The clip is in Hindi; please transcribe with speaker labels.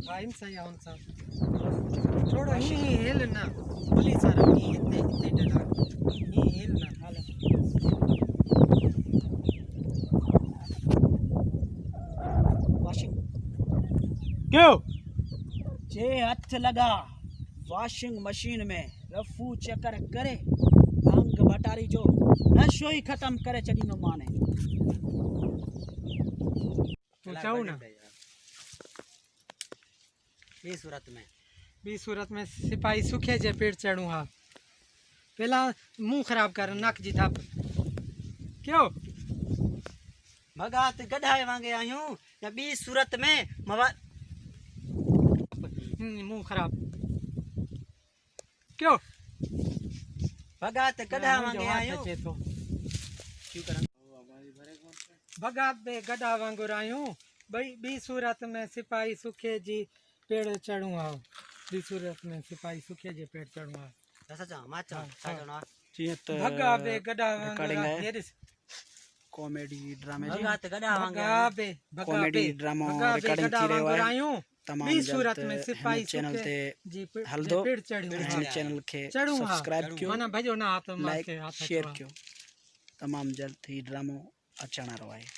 Speaker 1: हाँ इन सही आउन सा छोड़ो ही हिल ना पुलिस आ रहा ही इतने इतने डला ही हिल ना हाल
Speaker 2: वॉशिंग
Speaker 3: क्यों
Speaker 2: जे हथ लगा वॉशिंग मशीन में रफू चकर करे भांग भटारी जो नशो ही खत्म करे चढ़ी न माने
Speaker 1: तू चाहू ना बी सूरत में सिपाही सुखे जे पेट चढ़ू हा पहला मुंह खराब कर नक जी थप क्यों
Speaker 4: भगात गढ़ाए वांगे आयूं या बी सूरत में मवा
Speaker 1: मुंह खराब क्यों
Speaker 4: भगात गढ़ा वांगे आयूं
Speaker 1: तो
Speaker 4: क्यों करन
Speaker 1: भगा बे गड़ा वांगुर आयूं भाई बी सूरत में सिपाही सुखे जी पेड़ चढ़ू हा बी सूरत में सिपाही सुखे जे पेड़ चढ़ू हा
Speaker 4: सचा माचा साजणा
Speaker 3: जीअं
Speaker 1: भगा बे गड़ा
Speaker 3: recording
Speaker 1: वांगुर
Speaker 3: है।
Speaker 1: हेरिस
Speaker 3: कॉमेडी ड्रामे जी
Speaker 4: भगात गढ़ा वांगे
Speaker 1: भगा बे
Speaker 3: कॉमेडी ड्रामो रिकॉर्डिंग
Speaker 1: गड़ा
Speaker 3: थी रहियो
Speaker 1: वांगुर
Speaker 3: आहे
Speaker 1: आयूं
Speaker 3: तमामु
Speaker 1: बी
Speaker 3: जल्द
Speaker 1: सूरत में सिपाही
Speaker 3: चैनल
Speaker 1: सुखे
Speaker 3: ते
Speaker 1: जी
Speaker 3: हलंदो
Speaker 1: पेड़ चढ़ू हा
Speaker 3: हिन चैनल खे
Speaker 1: चढ़ू हा
Speaker 3: सब्सक्राइब कयो
Speaker 1: माना भजो ना हाथ
Speaker 3: लाइक
Speaker 1: माथे हाथ
Speaker 3: शेयर कयो तमामु जल्द ही ड्रामो अचण वारो आहे